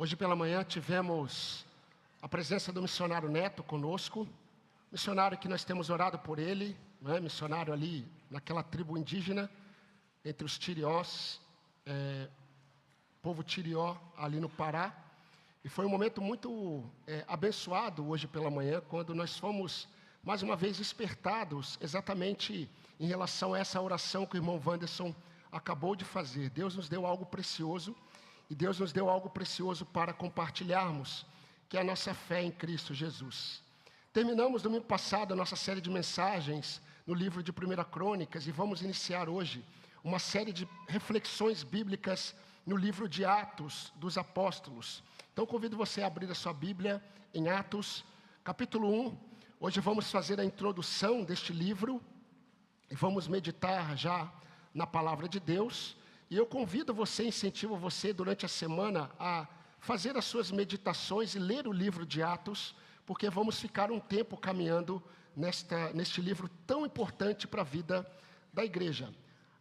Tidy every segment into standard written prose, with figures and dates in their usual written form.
Hoje pela manhã tivemos a presença do missionário Neto conosco, missionário que nós temos orado por ele, né? Missionário ali naquela tribo indígena, entre os Tiriós, povo Tirió ali no Pará. E foi um momento muito abençoado hoje pela manhã, quando nós fomos mais uma vez despertados exatamente em relação a essa oração que o irmão Wanderson acabou de fazer. Deus nos deu algo precioso, e Deus nos deu algo precioso para compartilharmos, que é a nossa fé em Cristo Jesus. Terminamos domingo passado a nossa série de mensagens no livro de 1 Crônicas, e vamos iniciar hoje uma série de reflexões bíblicas no livro de Atos dos Apóstolos. Então convido você a abrir a sua Bíblia em Atos, capítulo 1. Hoje vamos fazer a introdução deste livro e vamos meditar já na palavra de Deus. E eu convido você, incentivo você durante a semana a fazer as suas meditações e ler o livro de Atos, porque vamos ficar um tempo caminhando neste livro tão importante para a vida da igreja.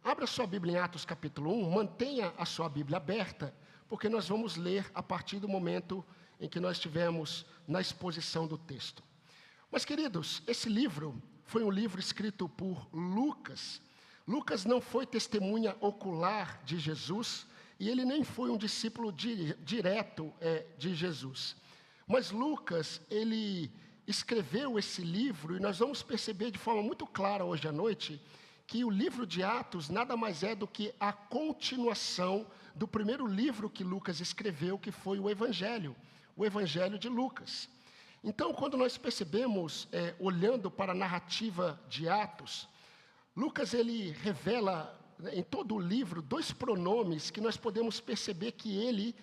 Abra sua Bíblia em Atos capítulo 1, mantenha a sua Bíblia aberta, porque nós vamos ler a partir do momento em que nós estivermos na exposição do texto. Mas, queridos, esse livro foi um livro escrito por Lucas. Lucas não foi testemunha ocular de Jesus, e ele nem foi um discípulo direto de Jesus. Mas Lucas, ele escreveu esse livro, e nós vamos perceber de forma muito clara hoje à noite, que o livro de Atos nada mais é do que a continuação do primeiro livro que Lucas escreveu, que foi o Evangelho de Lucas. Então, quando nós percebemos, olhando para a narrativa de Atos, Lucas ele revela em todo o livro dois pronomes que nós podemos perceber que ele,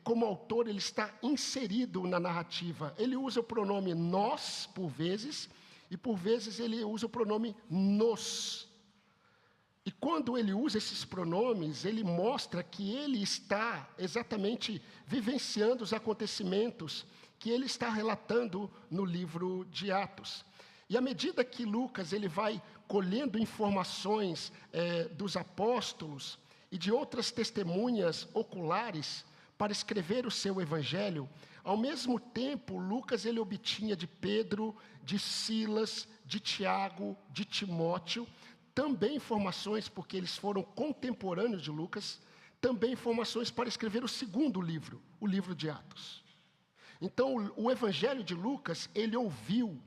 como autor, ele está inserido na narrativa. Ele usa o pronome nós, por vezes, e por vezes ele usa o pronome nos. E quando ele usa esses pronomes, ele mostra que ele está exatamente vivenciando os acontecimentos que ele está relatando no livro de Atos. E à medida que Lucas ele vai colhendo informações dos apóstolos e de outras testemunhas oculares para escrever o seu evangelho, ao mesmo tempo Lucas ele obtinha de Pedro, de Silas, de Tiago, de Timóteo, também informações, porque eles foram contemporâneos de Lucas, também informações para escrever o segundo livro, o livro de Atos. Então, o Evangelho de Lucas, ele ouviu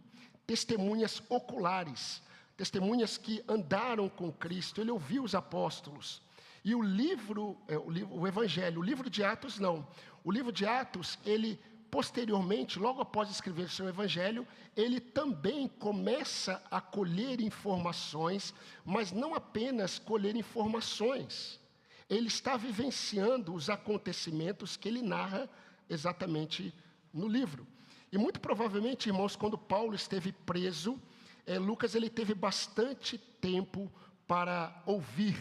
testemunhas oculares, testemunhas que andaram com Cristo, ele ouviu os apóstolos. E o Evangelho, o livro de Atos não. O livro de Atos, ele posteriormente, logo após escrever o seu Evangelho, ele também começa a colher informações, mas não apenas colher informações. Ele está vivenciando os acontecimentos que ele narra exatamente no livro. E muito provavelmente, irmãos, quando Paulo esteve preso, Lucas ele teve bastante tempo para ouvir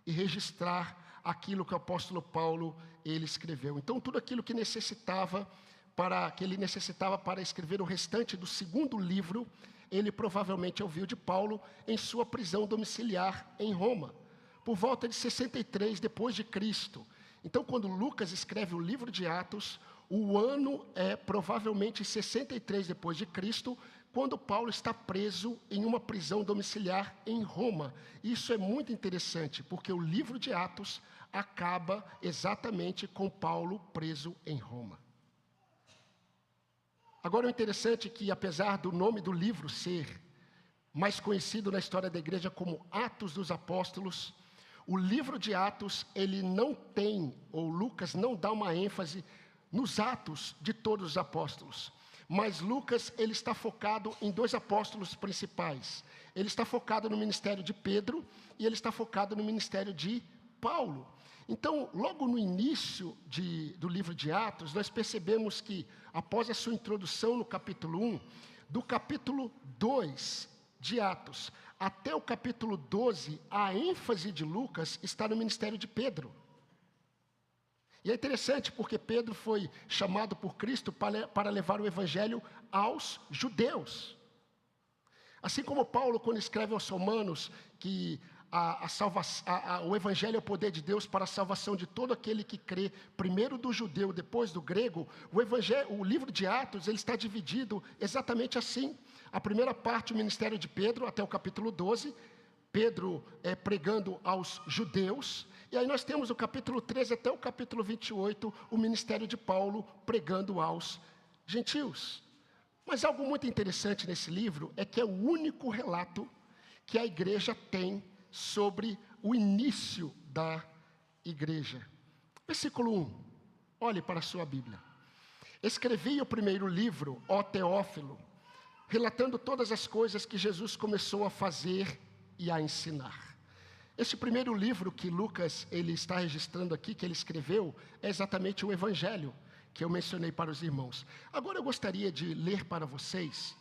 e registrar aquilo que o apóstolo Paulo ele escreveu. Então, tudo aquilo que ele necessitava para escrever o restante do segundo livro, ele provavelmente ouviu de Paulo em sua prisão domiciliar em Roma, por volta de 63 depois de Cristo. Então, quando Lucas escreve o livro de Atos, o ano é provavelmente 63 depois de Cristo, quando Paulo está preso em uma prisão domiciliar em Roma. Isso é muito interessante, porque o livro de Atos acaba exatamente com Paulo preso em Roma. Agora, o interessante é que, apesar do nome do livro ser mais conhecido na história da igreja como Atos dos Apóstolos, o livro de Atos, ele não tem, ou Lucas não dá uma ênfase nos atos de todos os apóstolos. Mas Lucas, ele está focado em dois apóstolos principais. Ele está focado no ministério de Pedro e ele está focado no ministério de Paulo. Então, logo no início do livro de Atos, nós percebemos que, após a sua introdução no capítulo 1, do capítulo 2 de Atos até o capítulo 12, a ênfase de Lucas está no ministério de Pedro. E é interessante porque Pedro foi chamado por Cristo para levar o evangelho aos judeus. Assim como Paulo, quando escreve aos Romanos, que o Evangelho é o poder de Deus para a salvação de todo aquele que crê, primeiro do judeu, depois do grego. O livro de Atos, ele está dividido exatamente assim. A primeira parte, o ministério de Pedro, até o capítulo 12, Pedro pregando aos judeus. E aí nós temos o capítulo 13 até o capítulo 28, o ministério de Paulo pregando aos gentios. Mas algo muito interessante nesse livro é que é o único relato que a igreja tem sobre o início da igreja. Versículo 1, olhe para a sua Bíblia. Escrevi o primeiro livro, ó Teófilo, relatando todas as coisas que Jesus começou a fazer e a ensinar. Este primeiro livro que Lucas ele está registrando aqui, que ele escreveu, é exatamente o Evangelho, que eu mencionei para os irmãos. Agora eu gostaria de ler para vocês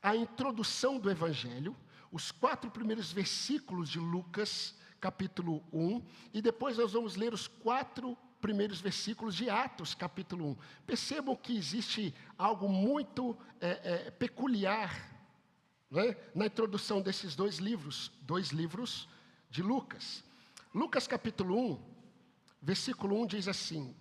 a introdução do Evangelho, os 4 primeiros versículos de Lucas, capítulo 1, e depois nós vamos ler os 4 primeiros versículos de Atos, capítulo 1. Percebam que existe algo muito peculiar, né, na introdução desses dois livros de Lucas. Lucas capítulo 1, versículo 1 diz assim: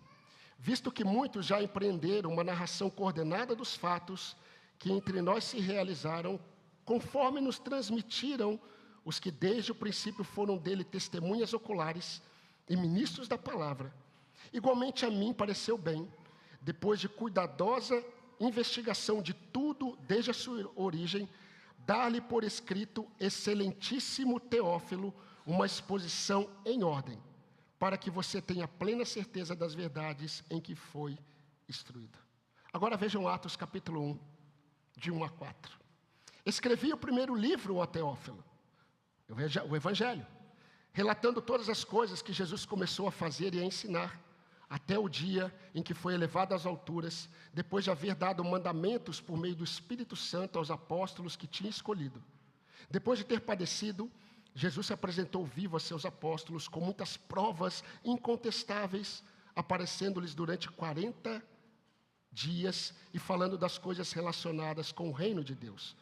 visto que muitos já empreenderam uma narração coordenada dos fatos que entre nós se realizaram, conforme nos transmitiram os que desde o princípio foram dele testemunhas oculares e ministros da palavra, igualmente a mim pareceu bem, depois de cuidadosa investigação de tudo desde a sua origem, dar-lhe por escrito, excelentíssimo Teófilo, uma exposição em ordem, para que você tenha plena certeza das verdades em que foi instruído. Agora vejam Atos capítulo 1, de 1 a 4. Escrevi o primeiro livro, ó Teófilo, o Evangelho, relatando todas as coisas que Jesus começou a fazer e a ensinar, até o dia em que foi elevado às alturas, depois de haver dado mandamentos por meio do Espírito Santo aos apóstolos que tinha escolhido. Depois de ter padecido, Jesus se apresentou vivo a seus apóstolos com muitas provas incontestáveis, aparecendo-lhes durante 40 dias e falando das coisas relacionadas com o reino de Deus.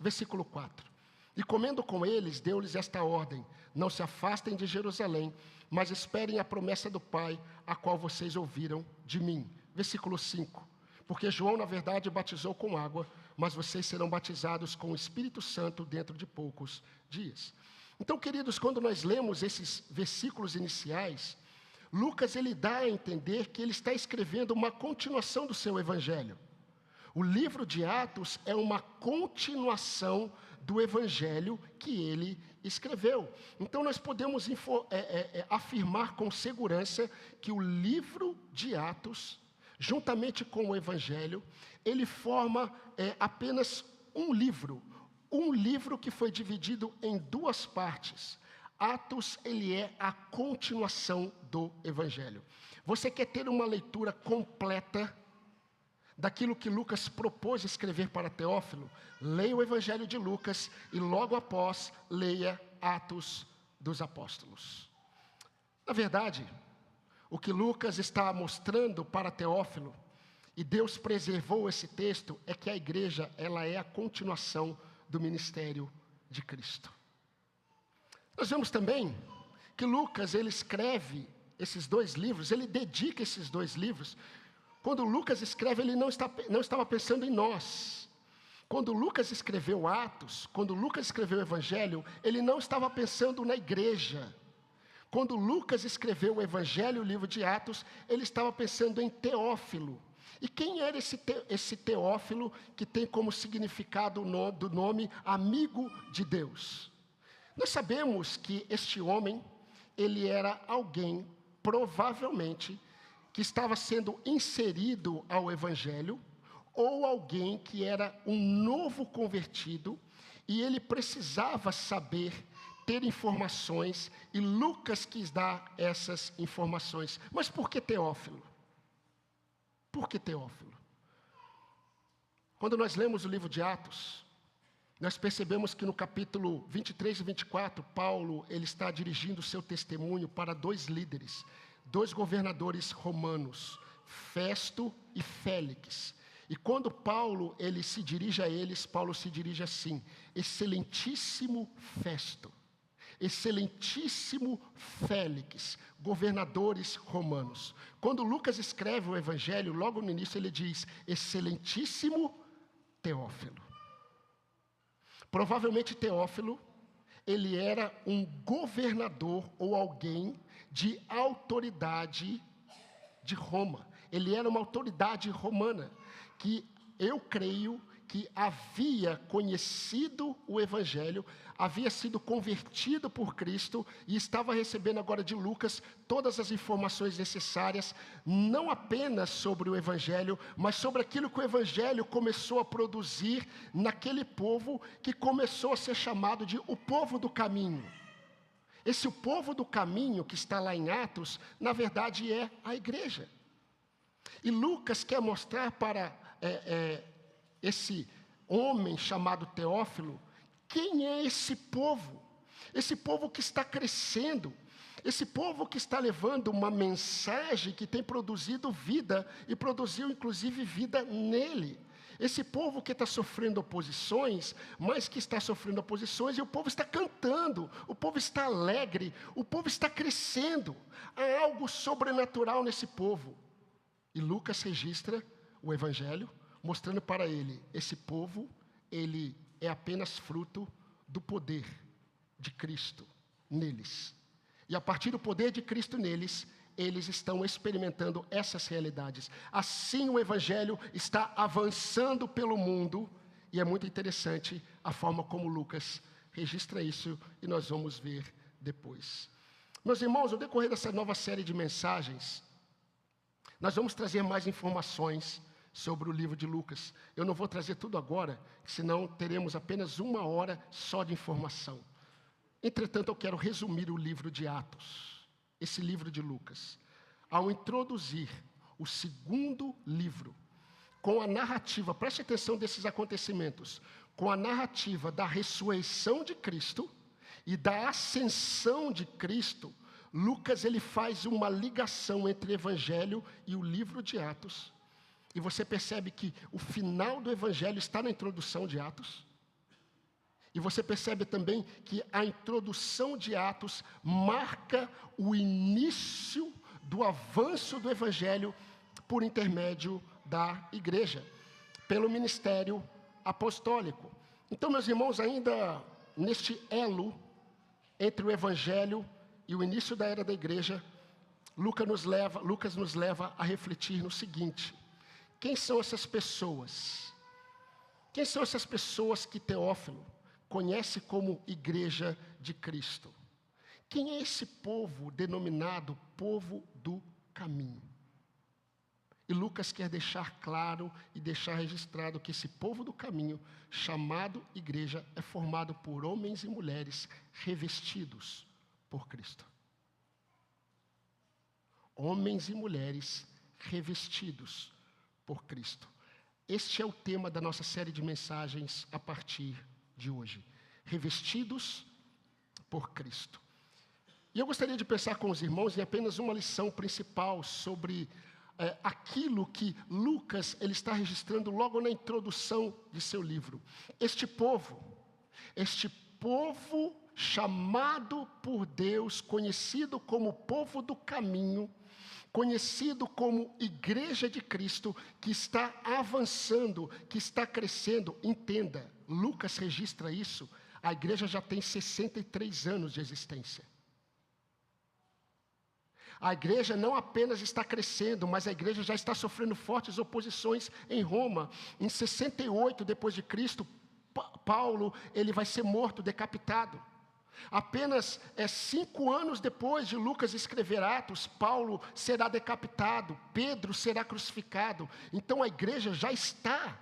Versículo 4. E comendo com eles, deu-lhes esta ordem: não se afastem de Jerusalém, mas esperem a promessa do Pai, a qual vocês ouviram de mim. Versículo 5. Porque João, na verdade, batizou com água, mas vocês serão batizados com o Espírito Santo dentro de poucos dias. Então, queridos, quando nós lemos esses versículos iniciais, Lucas ele dá a entender que ele está escrevendo uma continuação do seu evangelho. O livro de Atos é uma continuação do evangelho que ele escreveu. Então nós podemos afirmar com segurança que o livro de Atos, juntamente com o evangelho, ele forma apenas um livro que foi dividido em 2 partes. Atos, ele é a continuação do evangelho. Você quer ter uma leitura completa daquilo que Lucas propôs escrever para Teófilo? Leia o Evangelho de Lucas e logo após leia Atos dos Apóstolos. Na verdade, o que Lucas está mostrando para Teófilo, e Deus preservou esse texto, é que a igreja ela é a continuação do ministério de Cristo. Nós vemos também que Lucas ele escreve esses 2 livros, ele dedica esses 2 livros. Quando Lucas escreve, ele não estava pensando em nós. Quando Lucas escreveu Atos, quando Lucas escreveu o Evangelho, ele não estava pensando na igreja. Quando Lucas escreveu o Evangelho, o livro de Atos, ele estava pensando em Teófilo. E quem era esse Teófilo que tem como significado do nome amigo de Deus? Nós sabemos que este homem, ele era alguém, provavelmente, que estava sendo inserido ao Evangelho, ou alguém que era um novo convertido, e ele precisava saber, ter informações, e Lucas quis dar essas informações. Mas por que Teófilo? Por que Teófilo? Quando nós lemos o livro de Atos, nós percebemos que no capítulo 23 e 24, Paulo ele está dirigindo o seu testemunho para 2 líderes, 2 governadores romanos, Festo e Félix. E quando Paulo ele se dirige a eles, Paulo se dirige assim: excelentíssimo Festo, excelentíssimo Félix, governadores romanos. Quando Lucas escreve o evangelho, logo no início ele diz, excelentíssimo Teófilo. Provavelmente Teófilo, ele era um governador ou alguém de autoridade de Roma. Ele era uma autoridade romana, que eu creio que havia conhecido o Evangelho, havia sido convertido por Cristo e estava recebendo agora de Lucas todas as informações necessárias, não apenas sobre o Evangelho, mas sobre aquilo que o Evangelho começou a produzir naquele povo que começou a ser chamado de o povo do caminho. Esse o povo do caminho que está lá em Atos, na verdade é a igreja. E Lucas quer mostrar para esse homem chamado Teófilo, quem é esse povo? Esse povo que está crescendo, esse povo que está levando uma mensagem que tem produzido vida, e produziu inclusive vida nele. Esse povo que está sofrendo oposições, mas que está sofrendo oposições, e o povo está cantando, o povo está alegre, o povo está crescendo. Há algo sobrenatural nesse povo. E Lucas registra o Evangelho, mostrando para ele, esse povo, ele é apenas fruto do poder de Cristo neles. E a partir do poder de Cristo neles, eles estão experimentando essas realidades. Assim o Evangelho está avançando pelo mundo, e é muito interessante a forma como Lucas registra isso, e nós vamos ver depois. Meus irmãos, ao decorrer dessa nova série de mensagens, nós vamos trazer mais informações sobre o livro de Lucas. Eu não vou trazer tudo agora, senão teremos apenas 1 hora só de informação. Entretanto, eu quero resumir o livro de Atos, esse livro de Lucas. Ao introduzir o segundo livro, com a narrativa, preste atenção desses acontecimentos, com a narrativa da ressurreição de Cristo e da ascensão de Cristo, Lucas ele faz uma ligação entre o Evangelho e o livro de Atos. E você percebe que o final do Evangelho está na introdução de Atos. E você percebe também que a introdução de Atos marca o início do avanço do Evangelho por intermédio da igreja, pelo ministério apostólico. Então, meus irmãos, ainda neste elo entre o Evangelho e o início da era da igreja, Lucas nos leva a refletir no seguinte: quem são essas pessoas? Quem são essas pessoas que Teófilo conhece como Igreja de Cristo? Quem é esse povo denominado povo do caminho? E Lucas quer deixar claro e deixar registrado que esse povo do caminho, chamado igreja, é formado por homens e mulheres revestidos por Cristo. Homens e mulheres revestidos por Cristo. Este é o tema da nossa série de mensagens a partir de hoje. Revestidos por Cristo. E eu gostaria de pensar com os irmãos em apenas uma lição principal sobre aquilo que Lucas ele está registrando logo na introdução de seu livro. Este povo chamado por Deus, conhecido como povo do caminho, conhecido como Igreja de Cristo, que está avançando, que está crescendo. Entenda, Lucas registra isso, a igreja já tem 63 anos de existência. A igreja não apenas está crescendo, mas a igreja já está sofrendo fortes oposições em Roma. Em 68 depois de Cristo, Paulo ele vai ser morto, decapitado. Apenas 5 anos depois de Lucas escrever Atos, Paulo será decapitado, Pedro será crucificado. Então a igreja já está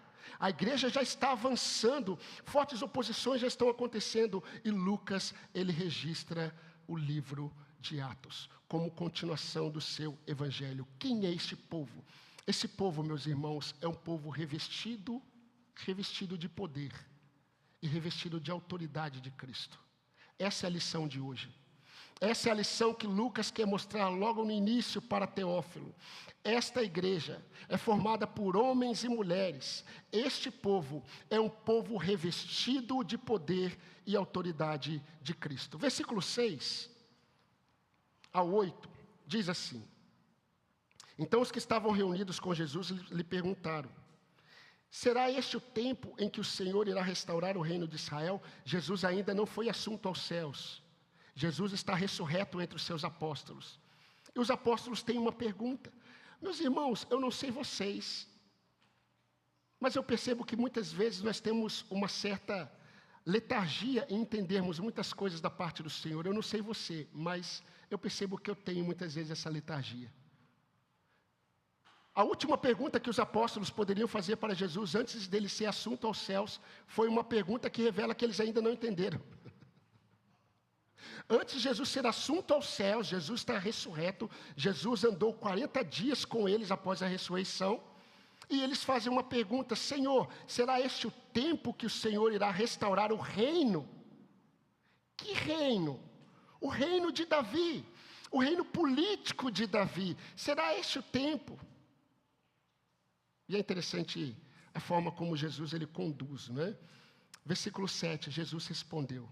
avançando, fortes oposições já estão acontecendo, e Lucas ele registra o livro de Atos como continuação do seu evangelho. Quem é este povo? Esse povo, meus irmãos, é um povo revestido de poder e revestido de autoridade de Cristo. Essa é a lição de hoje. Essa é a lição que Lucas quer mostrar logo no início para Teófilo. Esta igreja é formada por homens e mulheres. Este povo é um povo revestido de poder e autoridade de Cristo. Versículo 6 a 8 diz assim: Então os que estavam reunidos com Jesus lhe perguntaram: será este o tempo em que o Senhor irá restaurar o reino de Israel? Jesus ainda não foi assunto aos céus. Jesus está ressurreto entre os seus apóstolos. E os apóstolos têm uma pergunta. Meus irmãos, eu não sei vocês, mas eu percebo que muitas vezes nós temos uma certa letargia em entendermos muitas coisas da parte do Senhor. Eu não sei você, mas eu percebo que eu tenho muitas vezes essa letargia. A última pergunta que os apóstolos poderiam fazer para Jesus antes dele ser assunto aos céus foi uma pergunta que revela que eles ainda não entenderam. Antes de Jesus ser assunto aos céus, Jesus está ressurreto, Jesus andou 40 dias com eles após a ressurreição, e eles fazem uma pergunta: Senhor, será este o tempo que o Senhor irá restaurar o reino? Que reino? O reino de Davi, o reino político de Davi. Será este o tempo? E é interessante a forma como Jesus ele conduz, não é? Versículo 7, Jesus respondeu: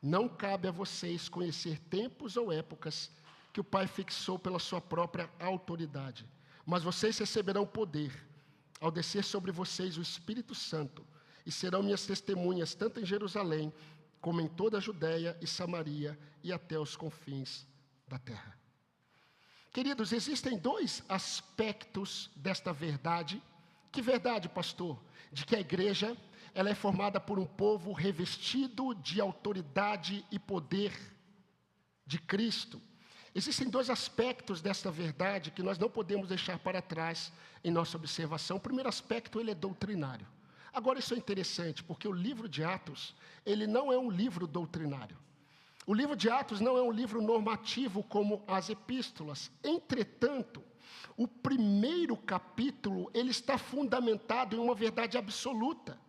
Não cabe a vocês conhecer tempos ou épocas que o Pai fixou pela sua própria autoridade, mas vocês receberão poder ao descer sobre vocês o Espírito Santo, e serão minhas testemunhas tanto em Jerusalém, como em toda a Judéia e Samaria e até os confins da terra. Queridos, existem dois aspectos desta verdade. Que verdade, pastor? De que a igreja, ela é formada por um povo revestido de autoridade e poder de Cristo. Existem dois aspectos desta verdade que nós não podemos deixar para trás em nossa observação. O primeiro aspecto, ele é doutrinário. Agora, isso é interessante, porque o livro de Atos, ele não é um livro doutrinário. O livro de Atos não é um livro normativo como as epístolas. Entretanto, o primeiro capítulo, ele está fundamentado em uma verdade absoluta.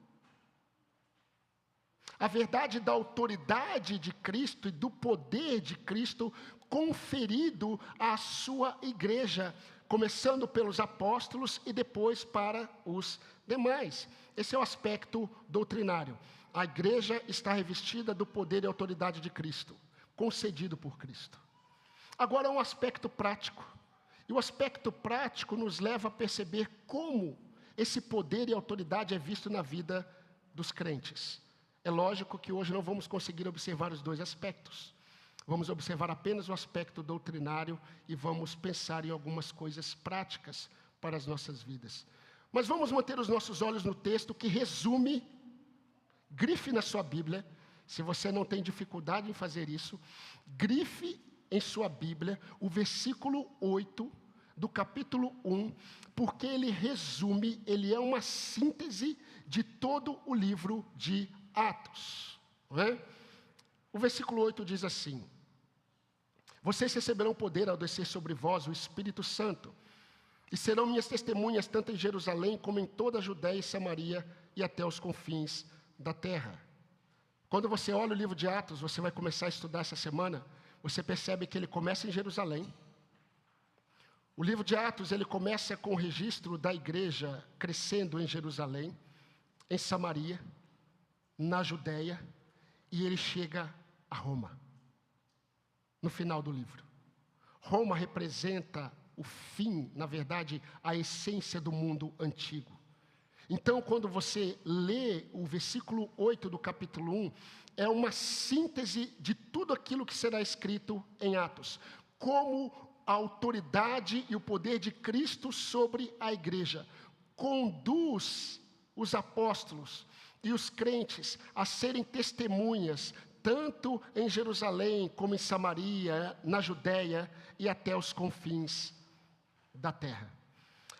A verdade da autoridade de Cristo e do poder de Cristo conferido à sua igreja, começando pelos apóstolos e depois para os demais. Esse é o aspecto doutrinário. A igreja está revestida do poder e autoridade de Cristo, concedido por Cristo. Agora é um aspecto prático. E o aspecto prático nos leva a perceber como esse poder e autoridade é visto na vida dos crentes. É lógico que hoje não vamos conseguir observar os dois aspectos. Vamos observar apenas o aspecto doutrinário e vamos pensar em algumas coisas práticas para as nossas vidas. Mas vamos manter os nossos olhos no texto que resume, grife na sua Bíblia, se você não tem dificuldade em fazer isso, grife em sua Bíblia o versículo 8 do capítulo 1, porque ele resume, ele é uma síntese de todo o livro de Atos. Não é? O versículo 8 diz assim: Vocês receberão poder ao descer sobre vós o Espírito Santo, e serão minhas testemunhas tanto em Jerusalém como em toda a Judéia e Samaria e até os confins da terra. Quando você olha o livro de Atos, você vai começar a estudar essa semana, você percebe que ele começa em Jerusalém. O livro de Atos, ele começa com o registro da igreja crescendo em Jerusalém, em Samaria, na Judéia, e ele chega a Roma, no final do livro. Roma representa o fim, na verdade, a essência do mundo antigo. Então, quando você lê o versículo 8 do capítulo 1, é uma síntese de tudo aquilo que será escrito em Atos. Como a autoridade e o poder de Cristo sobre a igreja conduz os apóstolos e os crentes a serem testemunhas, tanto em Jerusalém como em Samaria, na Judéia e até os confins da terra.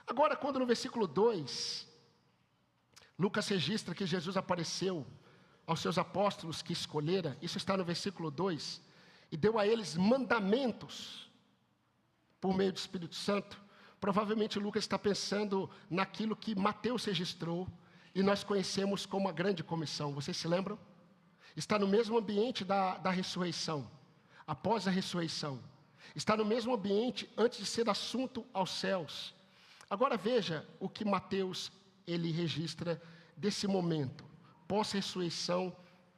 Agora, quando no versículo 2, Lucas registra que Jesus apareceu aos seus apóstolos que escolhera, isso está no versículo 2, e deu a eles mandamentos por meio do Espírito Santo. Provavelmente Lucas está pensando naquilo que Mateus registrou, e nós conhecemos como a grande comissão. Vocês se lembram? Está no mesmo ambiente da ressurreição. após a ressurreição. Está no mesmo ambiente antes de ser assunto aos céus. Agora veja o que Mateus ele registra desse momento, pós-ressurreição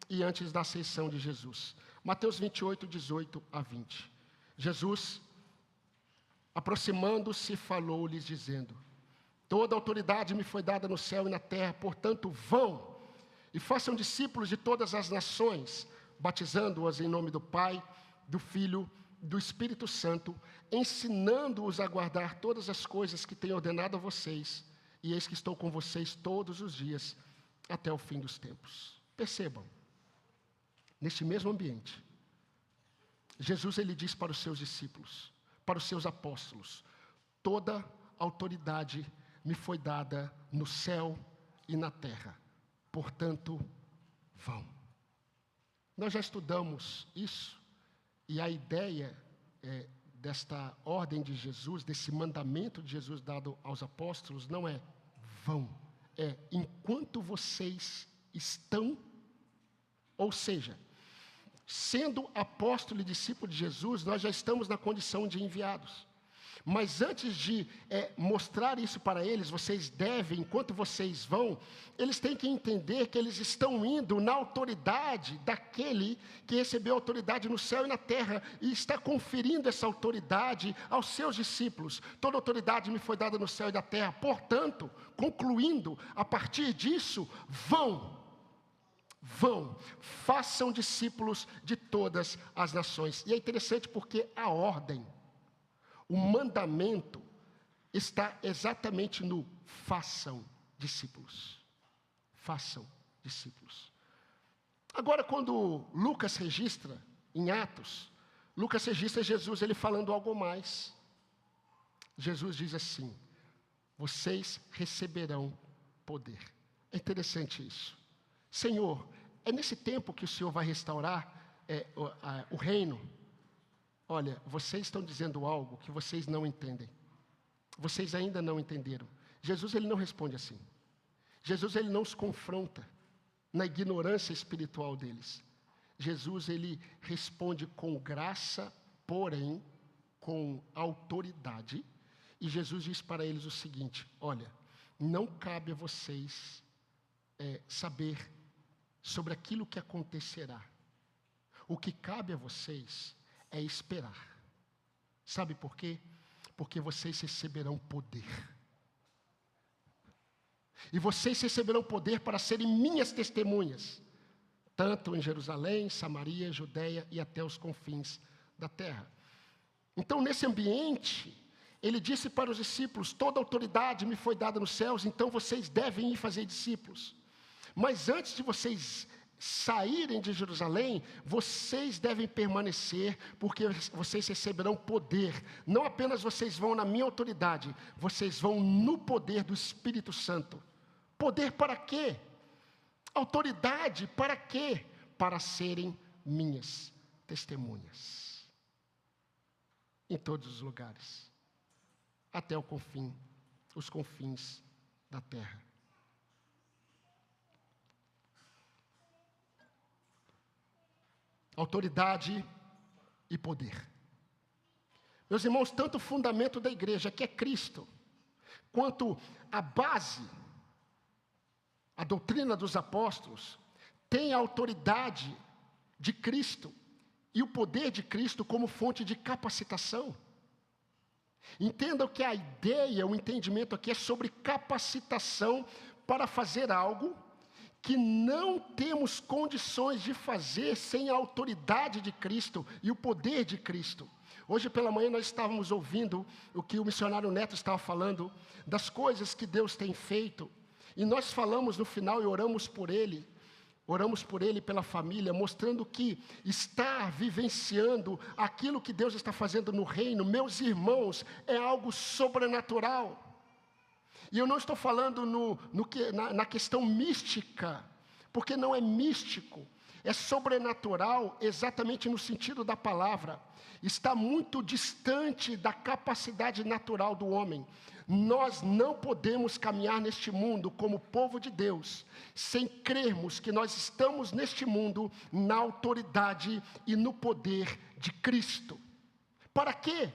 e antes da ascensão de Jesus. Mateus 28, 18 a 20. Jesus, aproximando-se, falou-lhes dizendo: toda autoridade me foi dada no céu e na terra, portanto vão e façam discípulos de todas as nações, batizando-os em nome do Pai, do Filho, do Espírito Santo, ensinando-os a guardar todas as coisas que tenho ordenado a vocês, e eis que estou com vocês todos os dias, até o fim dos tempos. Percebam, neste mesmo ambiente, Jesus ele diz para os seus discípulos, para os seus apóstolos: toda autoridade me foi dada no céu e na terra, portanto, vão. Nós já estudamos isso, e a ideia desta ordem de Jesus, desse mandamento de Jesus dado aos apóstolos, não é vão, é enquanto vocês estão, ou seja, sendo apóstolo e discípulo de Jesus, nós já estamos na condição de enviados. Mas antes de mostrar isso para eles, vocês devem, enquanto vocês vão, eles têm que entender que eles estão indo na autoridade daquele que recebeu autoridade no céu e na terra, e está conferindo essa autoridade aos seus discípulos. Toda autoridade me foi dada no céu e na terra, portanto, concluindo, a partir disso, vão, façam discípulos de todas as nações. E é interessante porque a ordem, o mandamento está exatamente no façam discípulos. Façam discípulos. Agora, quando Lucas registra, em Atos, Lucas registra Jesus ele falando algo mais. Jesus diz assim: vocês receberão poder. É interessante isso. Senhor, é nesse tempo que o Senhor vai restaurar o reino? Olha, vocês estão dizendo algo que vocês não entendem. Vocês ainda não entenderam. Jesus ele não responde assim. Jesus ele não os confronta na ignorância espiritual deles. Jesus ele responde com graça, porém com autoridade. E Jesus diz para eles o seguinte: olha, não cabe a vocês saber sobre aquilo que acontecerá. O que cabe a vocês é esperar. Sabe por quê? Porque vocês receberão poder. E vocês receberão poder para serem minhas testemunhas, tanto em Jerusalém, Samaria, Judeia e até os confins da terra. Então, nesse ambiente, ele disse para os discípulos: toda autoridade me foi dada nos céus, então vocês devem ir fazer discípulos. Mas antes de vocês saírem de Jerusalém, vocês devem permanecer, porque vocês receberão poder. Não apenas vocês vão na minha autoridade, vocês vão no poder do Espírito Santo. Poder para quê? Autoridade para quê? Para serem minhas testemunhas. Em todos os lugares. Até os confins da terra. Autoridade e poder. Meus irmãos, tanto o fundamento da igreja, que é Cristo, quanto a base, a doutrina dos apóstolos, tem a autoridade de Cristo e o poder de Cristo como fonte de capacitação. Entendam que a ideia, o entendimento aqui é sobre capacitação para fazer algo que não temos condições de fazer sem a autoridade de Cristo e o poder de Cristo. Hoje pela manhã nós estávamos ouvindo o que o missionário Neto estava falando, das coisas que Deus tem feito, e nós falamos no final e oramos por ele e pela família, mostrando que está vivenciando aquilo que Deus está fazendo no reino, meus irmãos, é algo sobrenatural. E eu não estou falando na questão mística, porque não é místico, É sobrenatural exatamente no sentido da palavra. Está muito distante da capacidade natural do homem. Nós não podemos caminhar neste mundo como povo de Deus, sem crermos que nós estamos neste mundo na autoridade e no poder de Cristo. Para quê?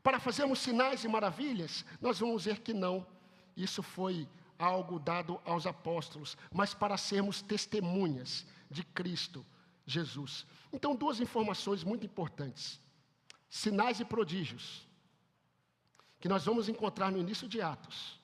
Para fazermos sinais e maravilhas? Nós vamos ver que não. Isso foi algo dado aos apóstolos, mas para sermos testemunhas de Cristo Jesus. Então, duas informações muito importantes. Sinais e prodígios, que nós vamos encontrar no início de Atos,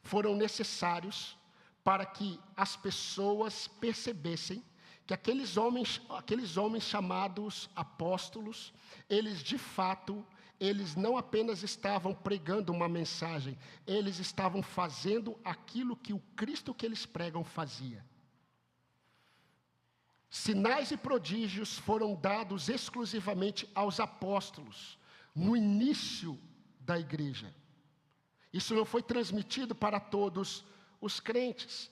foram necessários para que as pessoas percebessem que aqueles homens chamados apóstolos, eles de fato, eles não apenas estavam pregando uma mensagem, eles estavam fazendo aquilo que o Cristo que eles pregam fazia. Sinais e prodígios foram dados exclusivamente aos apóstolos, no início da igreja. Isso não foi transmitido para todos os crentes,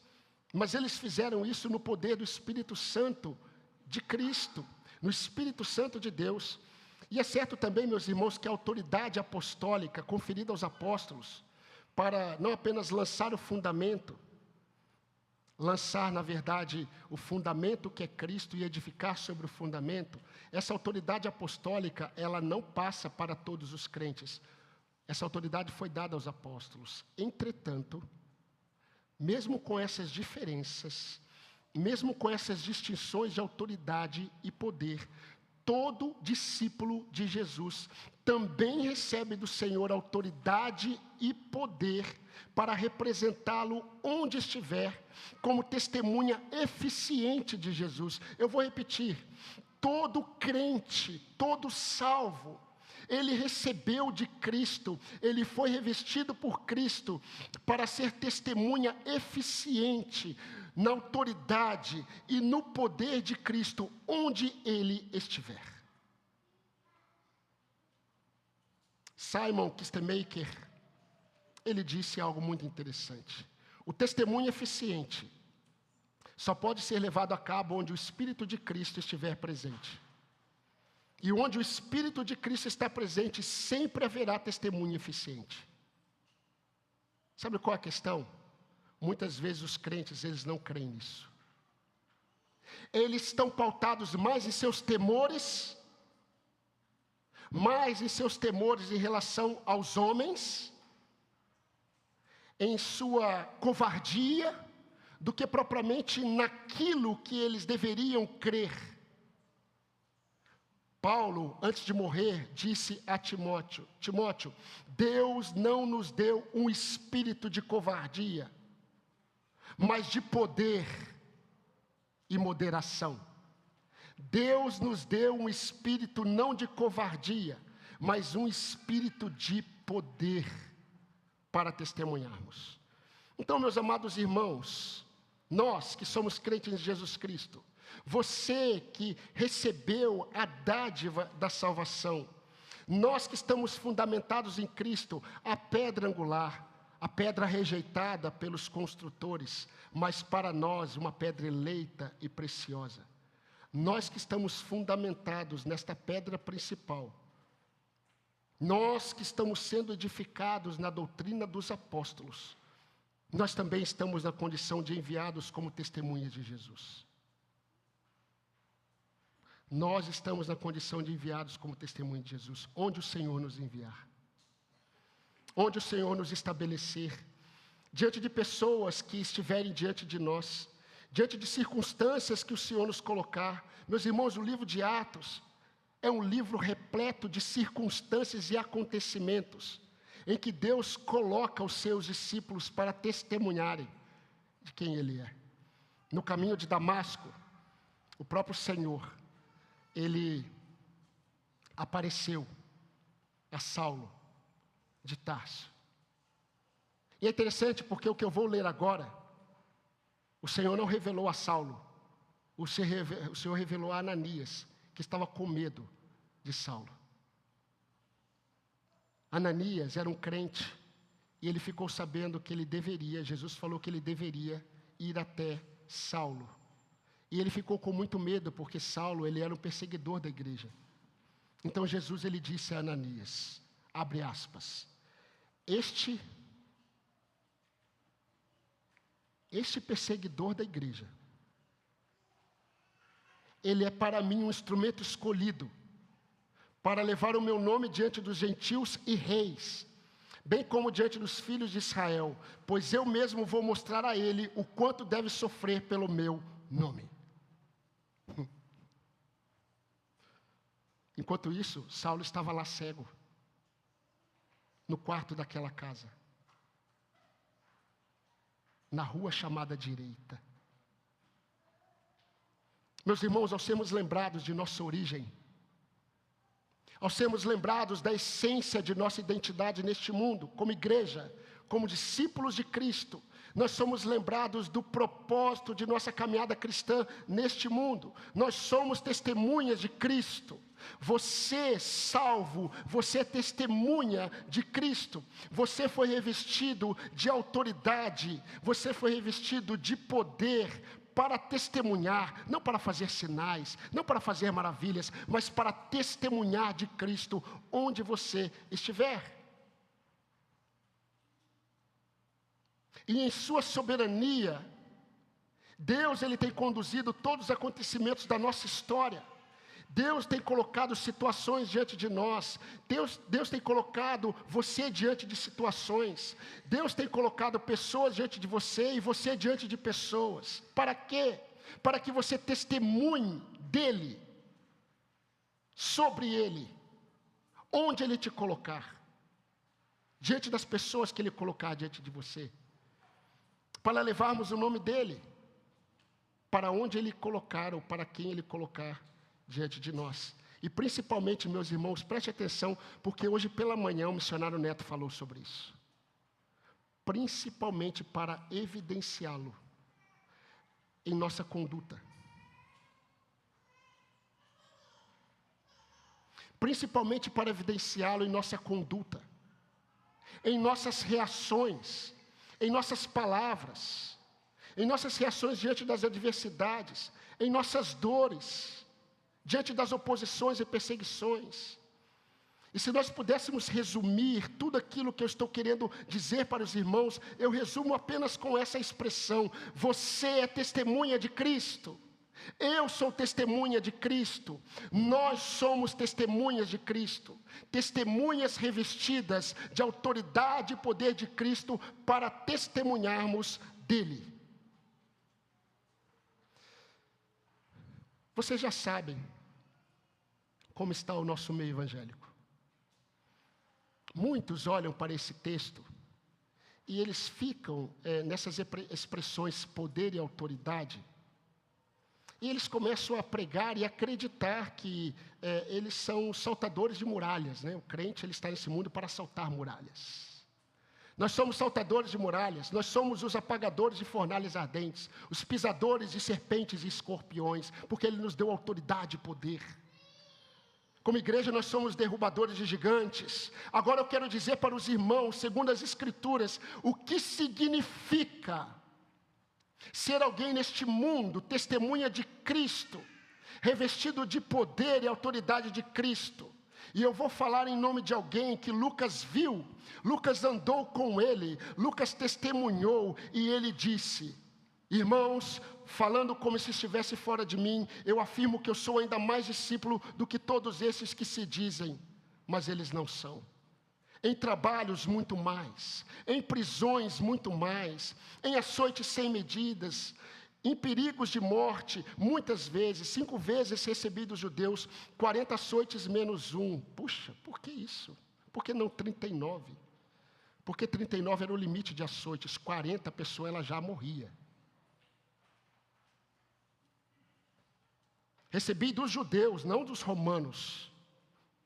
mas eles fizeram isso no poder do Espírito Santo de Cristo, no Espírito Santo de Deus. E é certo também, meus irmãos, que a autoridade apostólica conferida aos apóstolos, para não apenas lançar o fundamento, lançar, na verdade, o fundamento que é Cristo e edificar sobre o fundamento, essa autoridade apostólica, ela não passa para todos os crentes. Essa autoridade foi dada aos apóstolos. Entretanto, mesmo com essas diferenças, mesmo com essas distinções de autoridade e poder, todo discípulo de Jesus também recebe do Senhor autoridade e poder para representá-lo onde estiver, como testemunha eficiente de Jesus. Eu vou repetir: todo crente, todo salvo, ele recebeu de Cristo, ele foi revestido por Cristo para ser testemunha eficiente na autoridade e no poder de Cristo, onde ele estiver. Simon Kistemaker, ele disse algo muito interessante. O testemunho eficiente só pode ser levado a cabo onde o Espírito de Cristo estiver presente. E onde o Espírito de Cristo está presente, sempre haverá testemunho eficiente. Sabe qual é a questão? Muitas vezes os crentes, eles não creem nisso. Eles estão pautados mais em seus temores, em relação aos homens, em sua covardia, do que propriamente naquilo que eles deveriam crer. Paulo, antes de morrer, disse a Timóteo: Timóteo, Deus não nos deu um espírito de covardia, mas de poder e moderação. Deus nos deu um espírito não de covardia, mas um espírito de poder para testemunharmos. Então, meus amados irmãos, nós que somos crentes em Jesus Cristo, você que recebeu a dádiva da salvação, nós que estamos fundamentados em Cristo, a pedra angular, a pedra rejeitada pelos construtores, mas para nós uma pedra eleita e preciosa. Nós que estamos fundamentados nesta pedra principal, nós que estamos sendo edificados na doutrina dos apóstolos, nós também estamos na condição de enviados como testemunhas de Jesus. Nós estamos na condição de enviados como testemunha de Jesus, onde o Senhor nos enviar, onde o Senhor nos estabelecer, diante de pessoas que estiverem diante de nós, diante de circunstâncias que o Senhor nos colocar. Meus irmãos, o livro de Atos é um livro repleto de circunstâncias e acontecimentos, em que Deus coloca os seus discípulos para testemunharem de quem Ele é. No caminho de Damasco, o próprio Senhor, Ele apareceu a Saulo de Tarso. E é interessante porque o que eu vou ler agora, o Senhor não revelou a Saulo, o Senhor revelou a Ananias, que estava com medo de Saulo. Ananias era um crente, e ele ficou sabendo que ele deveria, Jesus falou que ele deveria ir até Saulo. E ele ficou com muito medo, porque Saulo, ele era um perseguidor da igreja. Então Jesus, ele disse a Ananias, abre aspas, este perseguidor da igreja, ele é para mim um instrumento escolhido, para levar o meu nome diante dos gentios e reis, bem como diante dos filhos de Israel, pois eu mesmo vou mostrar a ele o quanto deve sofrer pelo meu nome. Enquanto isso, Saulo estava lá cego, no quarto daquela casa, na rua chamada Direita. Meus irmãos, ao sermos lembrados de nossa origem, ao sermos lembrados da essência de nossa identidade neste mundo, como igreja, como discípulos de Cristo, nós somos lembrados do propósito de nossa caminhada cristã neste mundo. Nós somos testemunhas de Cristo. Você, salvo, você é testemunha de Cristo. Você foi revestido de autoridade, você foi revestido de poder para testemunhar, não para fazer sinais, não para fazer maravilhas, mas para testemunhar de Cristo onde você estiver. E em sua soberania, Deus, ele tem conduzido todos os acontecimentos da nossa história. Deus tem colocado situações diante de nós. Deus tem colocado você diante de situações. Deus tem colocado pessoas diante de você e você diante de pessoas. Para quê? Para que você testemunhe dele, sobre ele, onde ele te colocar, diante das pessoas que ele colocar diante de você, para levarmos o nome dele, para onde ele colocar ou para quem ele colocar diante de nós. E principalmente, meus irmãos, preste atenção, porque hoje pela manhã o missionário Neto falou sobre isso. Principalmente para evidenciá-lo em nossa conduta. Principalmente para evidenciá-lo em nossa conduta, em nossas reações, em nossas palavras, em nossas reações diante das adversidades, em nossas dores, diante das oposições e perseguições. E se nós pudéssemos resumir tudo aquilo que eu estou querendo dizer para os irmãos, eu resumo apenas com essa expressão: você é testemunha de Cristo. Eu sou testemunha de Cristo. Nós somos testemunhas de Cristo. Testemunhas revestidas de autoridade e poder de Cristo para testemunharmos dele. Vocês já sabem como está o nosso meio evangélico. Muitos olham para esse texto e eles ficam nessas expressões poder e autoridade. E eles começam a pregar e acreditar que eles são saltadores de muralhas, né? O crente, ele está nesse mundo para saltar muralhas. Nós somos saltadores de muralhas, nós somos os apagadores de fornalhas ardentes, os pisadores de serpentes e escorpiões, porque Ele nos deu autoridade e poder. Como igreja, nós somos derrubadores de gigantes. Agora eu quero dizer para os irmãos, segundo as Escrituras, o que significa ser alguém neste mundo, testemunha de Cristo, revestido de poder e autoridade de Cristo. E eu vou falar em nome de alguém que Lucas viu, Lucas andou com ele, Lucas testemunhou e ele disse: irmãos, falando como se estivesse fora de mim, eu afirmo que eu sou ainda mais discípulo do que todos esses que se dizem, mas eles não são. Em trabalhos muito mais, em prisões muito mais, em açoites sem medidas, em perigos de morte, muitas vezes, 5 vezes recebi dos judeus, 40 açoites menos 1. Puxa, por que isso? Por que não 39? Porque 39 era o limite de açoites, 40 a pessoa ela já morria. Recebi dos judeus, não dos romanos,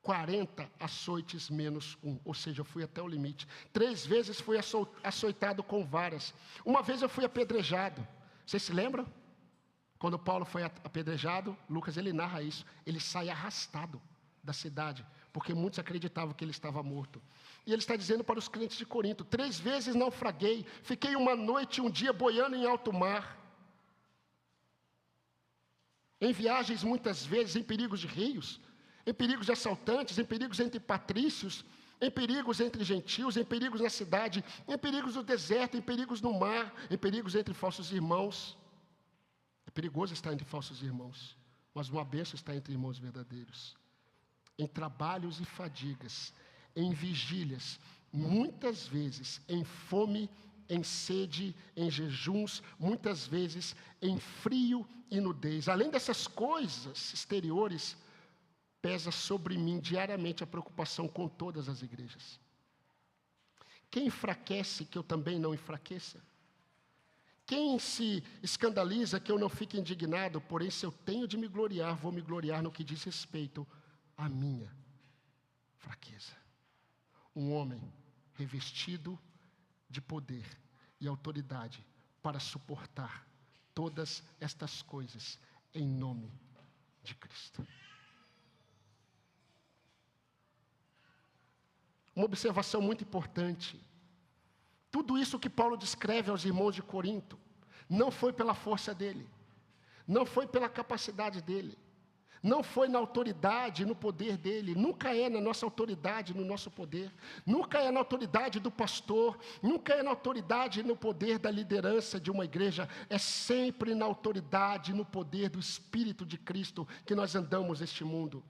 40 açoites menos 1, ou seja, eu fui até o limite. 3 vezes fui açoitado com varas. Uma vez eu fui apedrejado. Vocês se lembram? Quando Paulo foi apedrejado, Lucas ele narra isso. Ele sai arrastado da cidade, porque muitos acreditavam que ele estava morto. E ele está dizendo para os crentes de Corinto: 3 vezes naufraguei, fiquei uma noite e um dia boiando em alto mar. em viagens muitas vezes em perigos de rios, em perigos de assaltantes, em perigos entre patrícios, em perigos entre gentios, em perigos na cidade, em perigos no deserto, em perigos no mar, em perigos entre falsos irmãos. É perigoso estar entre falsos irmãos, mas uma bênção está entre irmãos verdadeiros. Em trabalhos e fadigas, em vigílias, muitas vezes em fome, em sede, em jejuns, muitas vezes em frio e nudez. Além dessas coisas exteriores, pesa sobre mim diariamente a preocupação com todas as igrejas. Quem enfraquece que eu também não enfraqueça? Quem se escandaliza que eu não fique indignado? Porém, se eu tenho de me gloriar, vou me gloriar no que diz respeito à minha fraqueza. Um homem revestido de poder e autoridade para suportar todas estas coisas em nome de Cristo. Uma observação muito importante. Tudo isso que Paulo descreve aos irmãos de Corinto, não foi pela força dele, não foi pela capacidade dele, não foi na autoridade, no poder dele, nunca é na nossa autoridade, no nosso poder, nunca é na autoridade do pastor, nunca é na autoridade, no poder da liderança de uma igreja, é sempre na autoridade, no poder do Espírito de Cristo que nós andamos neste mundo,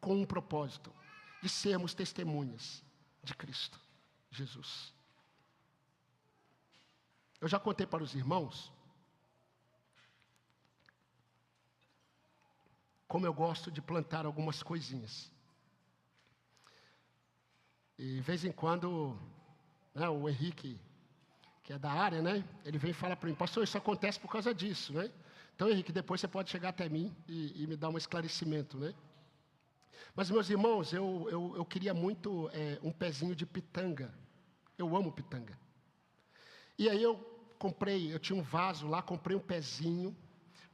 com um propósito, de sermos testemunhas de Cristo Jesus. Eu já contei para os irmãos como eu gosto de plantar algumas coisinhas. E de vez em quando, né, o Henrique, que é da área, né, ele vem e fala para mim, pastor, isso acontece por causa disso, né? Então, Henrique, depois você pode chegar até mim e me dar um esclarecimento, né? Mas, meus irmãos, eu queria muito um pezinho de pitanga. Eu amo pitanga. E aí eu tinha um vaso lá, comprei um pezinho,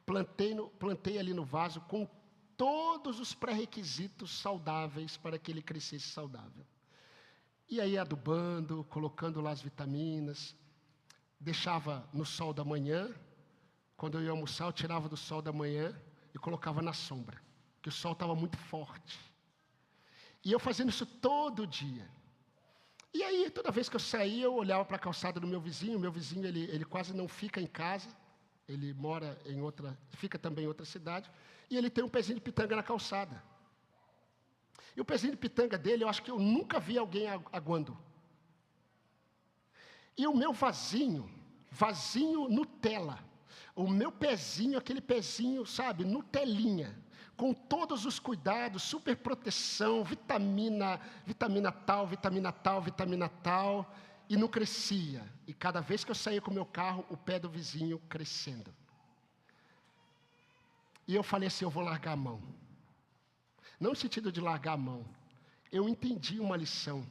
plantei ali no vaso com todos os pré-requisitos saudáveis para que ele crescesse saudável. E aí adubando, colocando lá as vitaminas, deixava no sol da manhã, quando eu ia almoçar eu tirava do sol da manhã e colocava na sombra, porque o sol estava muito forte. E eu fazendo isso todo dia. E aí, toda vez que eu saía, eu olhava para a calçada do meu vizinho. Meu vizinho, ele quase não fica em casa. Ele mora fica também em outra cidade. E ele tem um pezinho de pitanga na calçada. E o pezinho de pitanga dele, eu acho que eu nunca vi alguém aguando. E o meu vasinho Nutella. O meu pezinho, aquele pezinho, sabe, Nutelinha. Com todos os cuidados, super proteção, vitamina tal, e não crescia. E cada vez que eu saía com o meu carro, o pé do vizinho crescendo. E eu falei assim, eu vou largar a mão. Não no sentido de largar a mão. Eu entendi uma lição.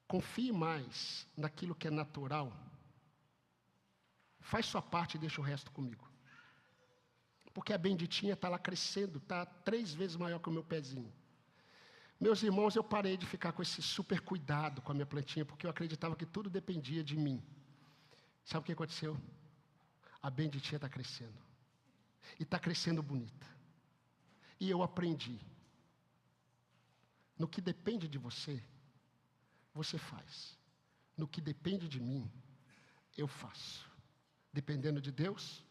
Confie mais naquilo que é natural. Faz sua parte e deixa o resto comigo. Porque a benditinha está lá crescendo, está 3 vezes maior que o meu pezinho. Meus irmãos, eu parei de ficar com esse super cuidado com a minha plantinha, porque eu acreditava que tudo dependia de mim. Sabe o que aconteceu? A benditinha está crescendo. E está crescendo bonita. E eu aprendi. No que depende de você, você faz. No que depende de mim, eu faço. Dependendo de Deus,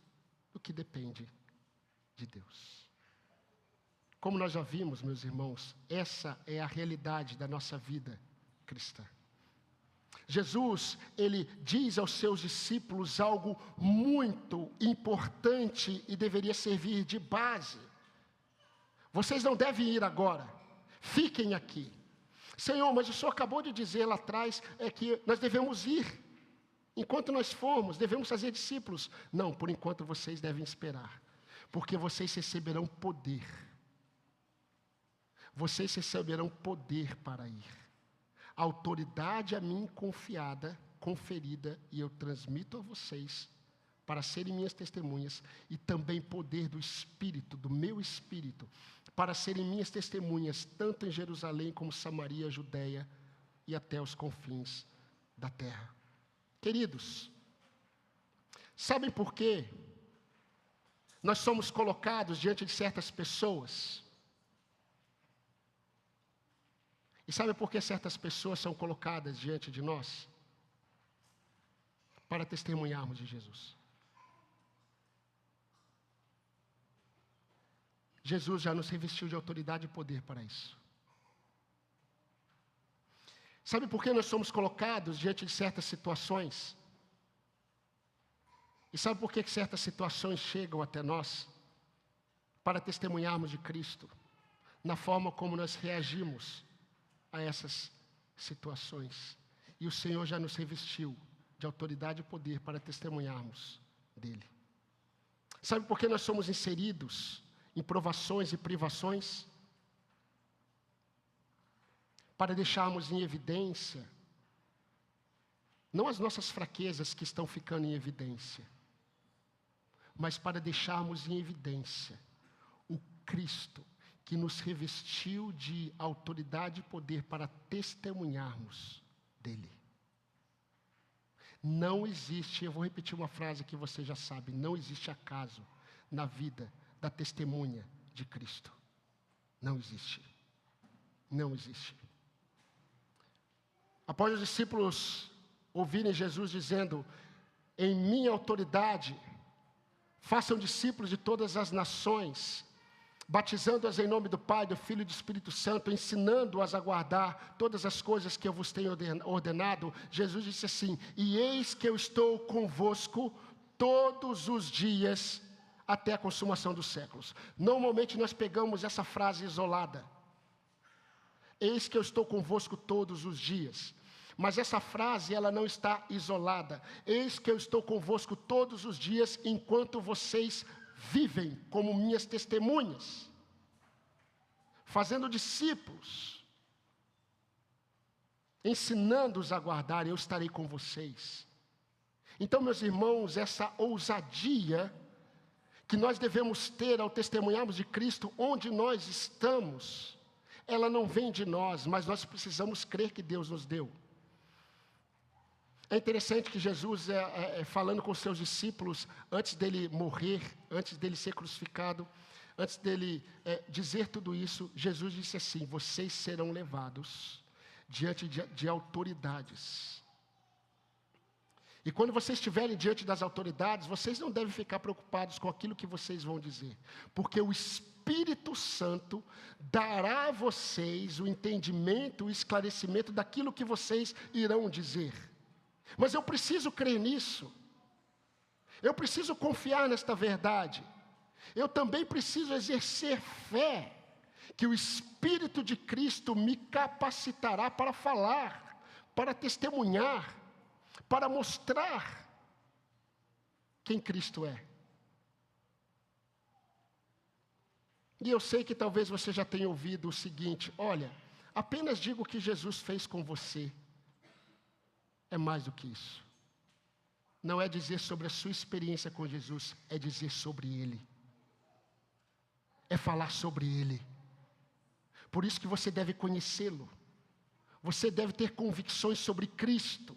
no que depende de Deus. Como nós já vimos, meus irmãos, essa é a realidade da nossa vida cristã. Jesus, ele diz aos seus discípulos algo muito importante e deveria servir de base. Vocês não devem ir agora, fiquem aqui. Senhor, mas o Senhor acabou de dizer lá atrás que nós devemos ir. Enquanto nós formos, devemos fazer discípulos. Não, por enquanto vocês devem esperar. Porque vocês receberão poder. Vocês receberão poder para ir. A autoridade a mim conferida, e eu transmito a vocês, para serem minhas testemunhas, e também poder do Espírito, do meu Espírito, para serem minhas testemunhas, tanto em Jerusalém como Samaria, Judeia e até os confins da terra. Queridos, sabem por quê nós somos colocados diante de certas pessoas. E sabe por que certas pessoas são colocadas diante de nós? Para testemunharmos de Jesus. Jesus já nos revestiu de autoridade e poder para isso. Sabe por que nós somos colocados diante de certas situações? E sabe por que certas situações chegam até nós? Para testemunharmos de Cristo, na forma como nós reagimos a essas situações. E o Senhor já nos revestiu de autoridade e poder para testemunharmos dele. Sabe por que nós somos inseridos em provações e privações? Para deixarmos em evidência, não as nossas fraquezas que estão ficando em evidência, mas para deixarmos em evidência o Cristo que nos revestiu de autoridade e poder para testemunharmos dele. Não existe, eu vou repetir uma frase que você já sabe, não existe acaso na vida da testemunha de Cristo. Não existe. Não existe. Após os discípulos ouvirem Jesus dizendo, em minha autoridade, façam discípulos de todas as nações, batizando-as em nome do Pai, do Filho e do Espírito Santo, ensinando-as a guardar todas as coisas que eu vos tenho ordenado, Jesus disse assim, e eis que eu estou convosco todos os dias, até a consumação dos séculos. Normalmente nós pegamos essa frase isolada, eis que eu estou convosco todos os dias. Mas essa frase, ela não está isolada. Eis que eu estou convosco todos os dias, enquanto vocês vivem como minhas testemunhas, fazendo discípulos, ensinando-os a guardar, eu estarei com vocês. Então, meus irmãos, essa ousadia que nós devemos ter ao testemunharmos de Cristo onde nós estamos, ela não vem de nós, mas nós precisamos crer que Deus nos deu. É interessante que Jesus, falando com os seus discípulos, antes dele morrer, antes dele ser crucificado, antes dele dizer tudo isso, Jesus disse assim, vocês serão levados diante de autoridades. E quando vocês estiverem diante das autoridades, vocês não devem ficar preocupados com aquilo que vocês vão dizer, porque o Espírito Santo dará a vocês o entendimento, o esclarecimento daquilo que vocês irão dizer. Mas eu preciso crer nisso, eu preciso confiar nesta verdade, eu também preciso exercer fé, que o Espírito de Cristo me capacitará para falar, para testemunhar, para mostrar quem Cristo é. E eu sei que talvez você já tenha ouvido o seguinte, olha, apenas diga o que Jesus fez com você. É mais do que isso. Não é dizer sobre a sua experiência com Jesus, é dizer sobre Ele. É falar sobre Ele. Por isso que você deve conhecê-lo. Você deve ter convicções sobre Cristo,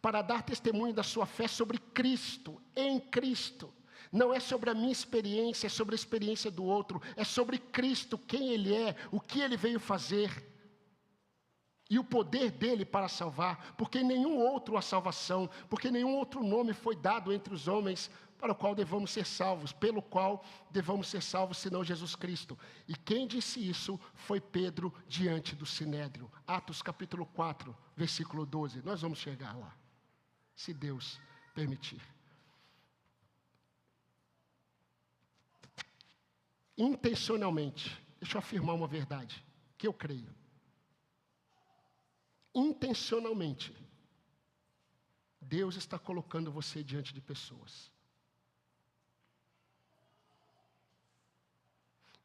para dar testemunho da sua fé sobre Cristo, em Cristo. Não é sobre a minha experiência, é sobre a experiência do outro, é sobre Cristo, quem Ele é, o que Ele veio fazer. E o poder dele para salvar, porque nenhum outro há salvação, porque nenhum outro nome foi dado entre os homens para o qual devamos ser salvos, pelo qual devamos ser salvos, senão Jesus Cristo. E quem disse isso foi Pedro diante do Sinédrio. Atos capítulo 4, versículo 12. Nós vamos chegar lá, se Deus permitir. Intencionalmente, deixa eu afirmar uma verdade, que eu creio. Intencionalmente, Deus está colocando você diante de pessoas.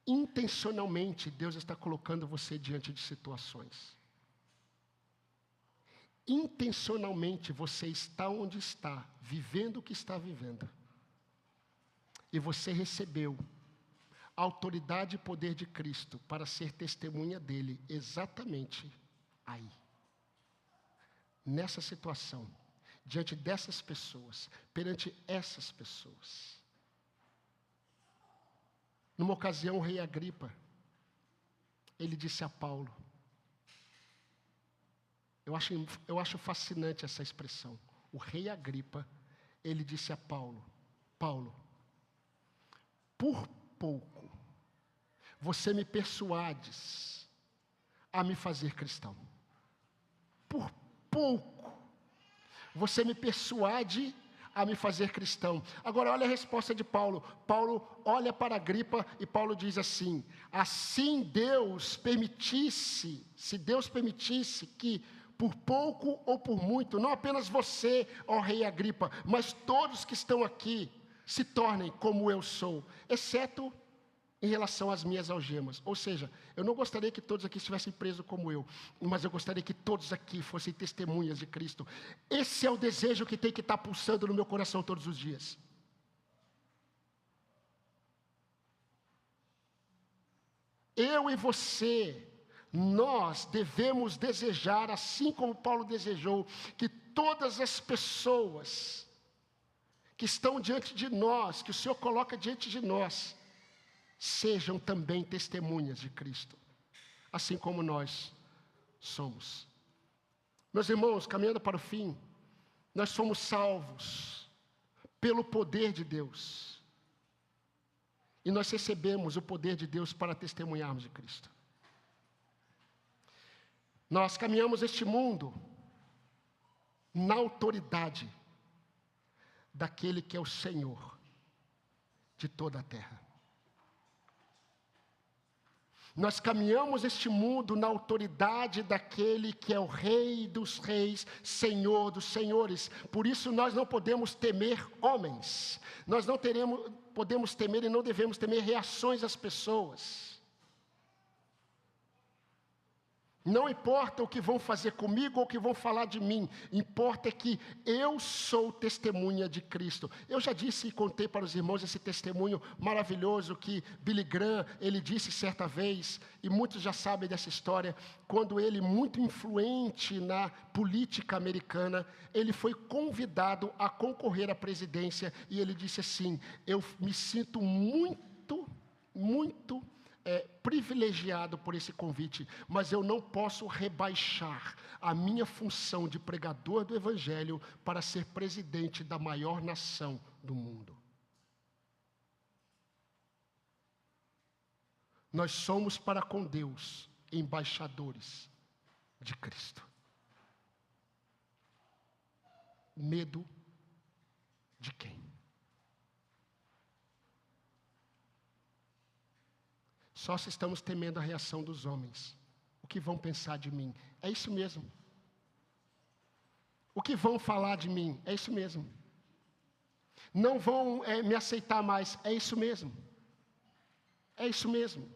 Intencionalmente, Deus está colocando você diante de situações. Intencionalmente, você está onde está, vivendo o que está vivendo. E você recebeu a autoridade e poder de Cristo para ser testemunha dele exatamente aí. Nessa situação, diante dessas pessoas, perante essas pessoas. Numa ocasião, o rei Agripa, ele disse a Paulo, eu acho fascinante essa expressão. O rei Agripa, ele disse a Paulo, Paulo, por pouco, você me persuades a me fazer cristão. Por pouco, você me persuade a me fazer cristão. Agora olha a resposta de Paulo. Paulo olha para Agripa e Paulo diz assim, assim Deus permitisse, se Deus permitisse que por pouco ou por muito, não apenas você, ó rei Agripa, mas todos que estão aqui se tornem como eu sou, exceto em relação às minhas algemas. Ou seja, eu não gostaria que todos aqui estivessem presos como eu, mas eu gostaria que todos aqui fossem testemunhas de Cristo. Esse é o desejo que tem que estar pulsando no meu coração todos os dias. Eu e você, nós devemos desejar, assim como Paulo desejou, que todas as pessoas que estão diante de nós, que o Senhor coloca diante de nós, sejam também testemunhas de Cristo, assim como nós somos. Meus irmãos, caminhando para o fim, nós somos salvos pelo poder de Deus. E nós recebemos o poder de Deus para testemunharmos de Cristo. Nós caminhamos este mundo na autoridade daquele que é o Senhor de toda a terra. Nós caminhamos este mundo na autoridade daquele que é o Rei dos reis, Senhor dos senhores. Por isso nós não podemos temer homens. Nós não podemos temer e não devemos temer reações das pessoas. Não importa o que vão fazer comigo ou o que vão falar de mim, importa é que eu sou testemunha de Cristo. Eu já disse e contei para os irmãos esse testemunho maravilhoso que Billy Graham, ele disse certa vez, e muitos já sabem dessa história, quando ele, muito influente na política americana, ele foi convidado a concorrer à presidência, e ele disse assim, eu me sinto muito privilegiado por esse convite, mas eu não posso rebaixar a minha função de pregador do Evangelho para ser presidente da maior nação do mundo. Nós somos para com Deus embaixadores de Cristo. Medo de quem? Só se estamos temendo a reação dos homens. O que vão pensar de mim? É isso mesmo. O que vão falar de mim? É isso mesmo. Não vão me aceitar mais? É isso mesmo. É isso mesmo.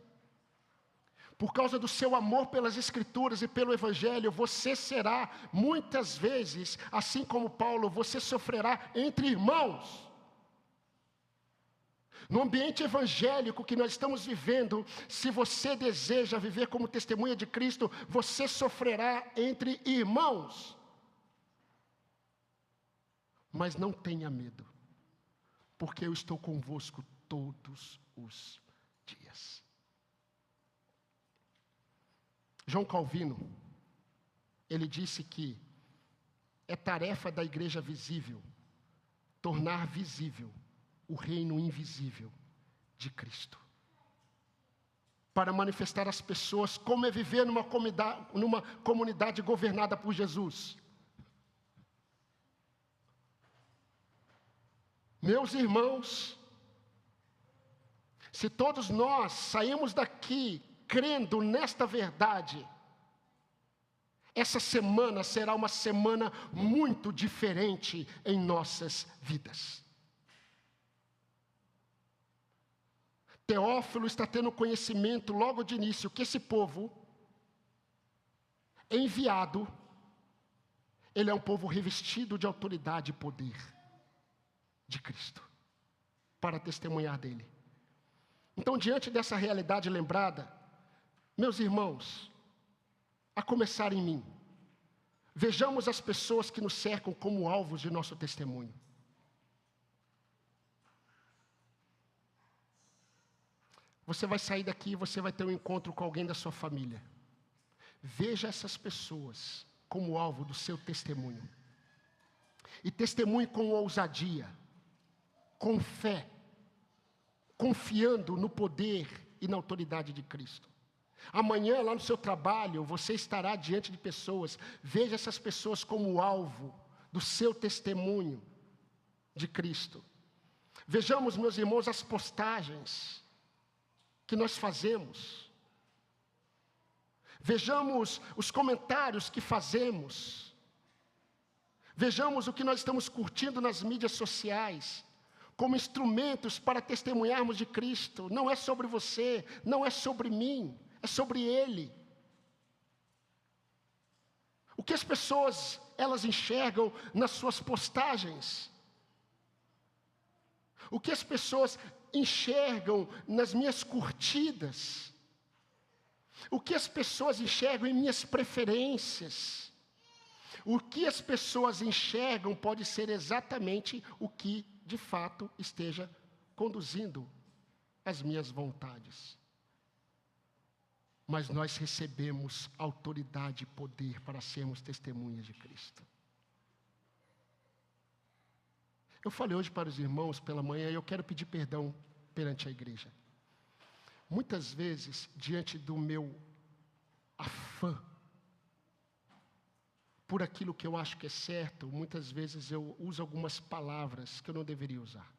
Por causa do seu amor pelas Escrituras e pelo Evangelho, você será, muitas vezes, assim como Paulo, você sofrerá entre irmãos. No ambiente evangélico que nós estamos vivendo, se você deseja viver como testemunha de Cristo, você sofrerá entre irmãos. Mas não tenha medo, porque eu estou convosco todos os dias. João Calvino, ele disse que é tarefa da igreja visível tornar visível o reino invisível de Cristo. Para manifestar às pessoas como é viver numa comunidade governada por Jesus. Meus irmãos, se todos nós saímos daqui crendo nesta verdade, essa semana será uma semana muito diferente em nossas vidas. Teófilo está tendo conhecimento logo de início que esse povo enviado, ele é um povo revestido de autoridade e poder de Cristo, para testemunhar dele. Então, diante dessa realidade lembrada, meus irmãos, a começar em mim, vejamos as pessoas que nos cercam como alvos de nosso testemunho. Você vai sair daqui e você vai ter um encontro com alguém da sua família. Veja essas pessoas como alvo do seu testemunho. E testemunhe com ousadia, com fé, confiando no poder e na autoridade de Cristo. Amanhã, lá no seu trabalho, você estará diante de pessoas. Veja essas pessoas como alvo do seu testemunho de Cristo. Vejamos, meus irmãos, as postagens que nós fazemos. Vejamos os comentários que fazemos. Vejamos o que nós estamos curtindo nas mídias sociais, como instrumentos para testemunharmos de Cristo. Não é sobre você, não é sobre mim, é sobre Ele. O que as pessoas, elas enxergam nas suas postagens? O que as pessoas enxergam nas minhas curtidas? O que as pessoas enxergam em minhas preferências? O que as pessoas enxergam pode ser exatamente o que, de fato, esteja conduzindo as minhas vontades. Mas nós recebemos autoridade e poder para sermos testemunhas de Cristo. Eu falei hoje para os irmãos pela manhã e eu quero pedir perdão perante a igreja. Muitas vezes, diante do meu afã por aquilo que eu acho que é certo, muitas vezes eu uso algumas palavras que eu não deveria usar.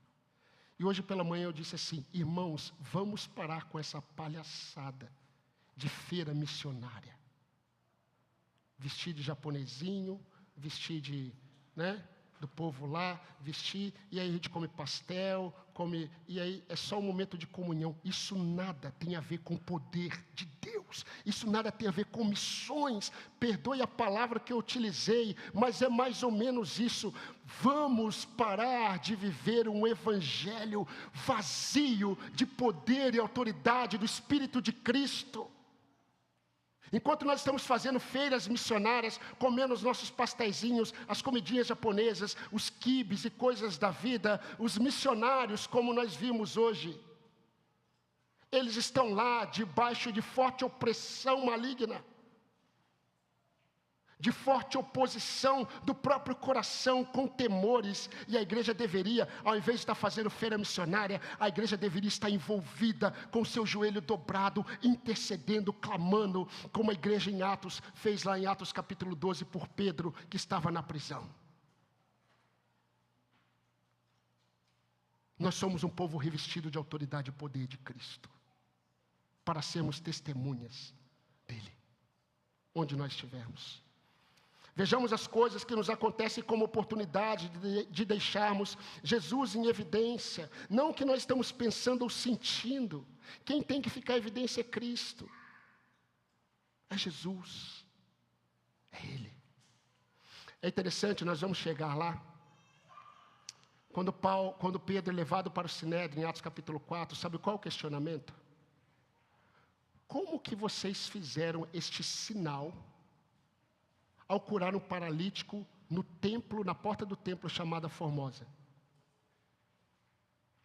E hoje pela manhã eu disse assim: irmãos, vamos parar com essa palhaçada de feira missionária. Vestir de japonesinho, vestir de, do povo lá, vestir, e aí a gente come pastel, e aí é só um momento de comunhão. Isso nada tem a ver com o poder de Deus, isso nada tem a ver com missões, perdoe a palavra que eu utilizei, mas é mais ou menos isso. Vamos parar de viver um evangelho vazio de poder e autoridade do Espírito de Cristo. Enquanto nós estamos fazendo feiras missionárias, comendo os nossos pastéisinhos, as comidinhas japonesas, os quibes e coisas da vida, os missionários, como nós vimos hoje, eles estão lá debaixo de forte opressão maligna, de forte oposição do próprio coração, com temores, e a igreja deveria, ao invés de estar fazendo feira missionária, a igreja deveria estar envolvida, com o seu joelho dobrado, intercedendo, clamando, como a igreja em Atos, fez lá em Atos capítulo 12, por Pedro, que estava na prisão. Nós somos um povo revestido de autoridade e poder de Cristo, para sermos testemunhas dEle, onde nós estivermos. Vejamos as coisas que nos acontecem como oportunidade de deixarmos Jesus em evidência. Não o que nós estamos pensando ou sentindo. Quem tem que ficar em evidência é Cristo. É Jesus. É Ele. É interessante, nós vamos chegar lá. Quando Pedro é levado para o Sinédrio, em Atos capítulo 4, sabe qual é o questionamento? Como que vocês fizeram este sinal ao curar um paralítico no templo, na porta do templo chamada Formosa?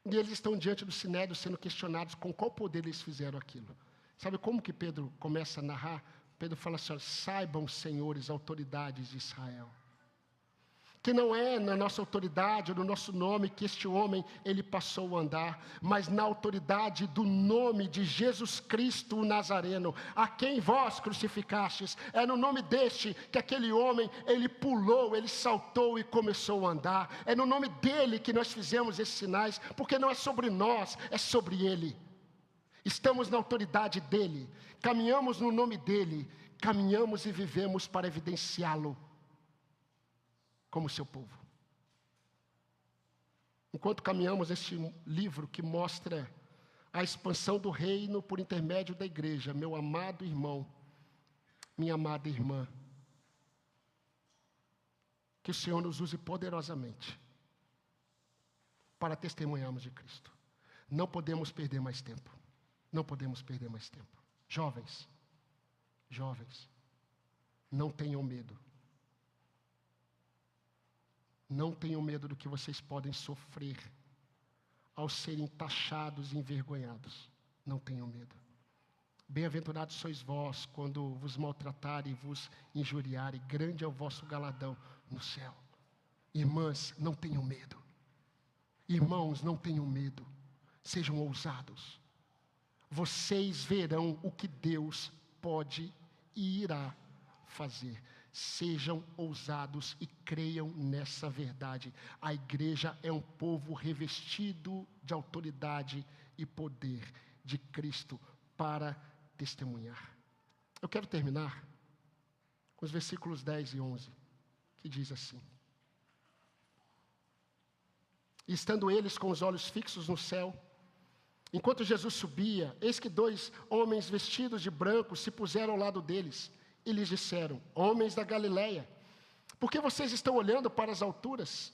E eles estão diante do Sinédrio sendo questionados com qual poder eles fizeram aquilo. Sabe como que Pedro começa a narrar? Pedro fala assim: saibam, senhores, autoridades de Israel, que não é na nossa autoridade ou no nosso nome que este homem, ele passou a andar, mas na autoridade do nome de Jesus Cristo o Nazareno, a quem vós crucificastes. É no nome deste que aquele homem, ele pulou, ele saltou e começou a andar. É no nome dele que nós fizemos esses sinais, porque não é sobre nós, é sobre ele. Estamos na autoridade dele, caminhamos no nome dele, caminhamos e vivemos para evidenciá-lo como seu povo. Enquanto caminhamos este livro que mostra a expansão do reino por intermédio da igreja, meu amado irmão, minha amada irmã, que o Senhor nos use poderosamente para testemunharmos de Cristo. Não podemos perder mais tempo. Não podemos perder mais tempo. Jovens, não tenham medo. Não tenham medo do que vocês podem sofrer ao serem taxados e envergonhados. não tenham medo. Bem-aventurados sois vós, quando vos maltratarem e vos injuriarem, grande é o vosso galardão no céu. Irmãs, não tenham medo. Irmãos, não tenham medo. Sejam ousados. Vocês verão o que Deus pode e irá fazer. Sejam ousados e creiam nessa verdade. A igreja é um povo revestido de autoridade e poder de Cristo para testemunhar. Eu quero terminar com os versículos 10 e 11, que diz assim: E estando eles com os olhos fixos no céu, enquanto Jesus subia, eis que 2 homens vestidos de branco se puseram ao lado deles, e lhes disseram: Homens da Galileia, por que vocês estão olhando para as alturas?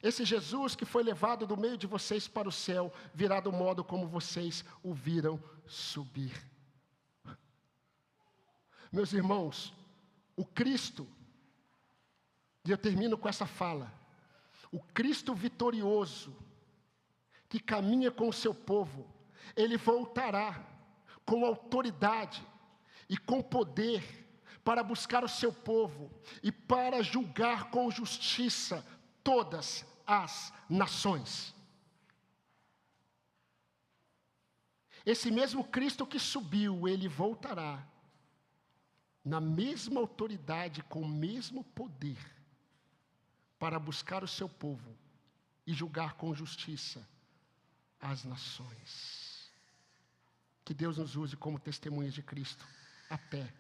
Esse Jesus que foi levado do meio de vocês para o céu, virá do modo como vocês o viram subir. Meus irmãos, o Cristo, e eu termino com essa fala, o Cristo vitorioso, que caminha com o seu povo, ele voltará com autoridade e com poder para buscar o seu povo e para julgar com justiça todas as nações. Esse mesmo Cristo que subiu, ele voltará na mesma autoridade, com o mesmo poder, para buscar o seu povo e julgar com justiça as nações. Que Deus nos use como testemunhas de Cristo até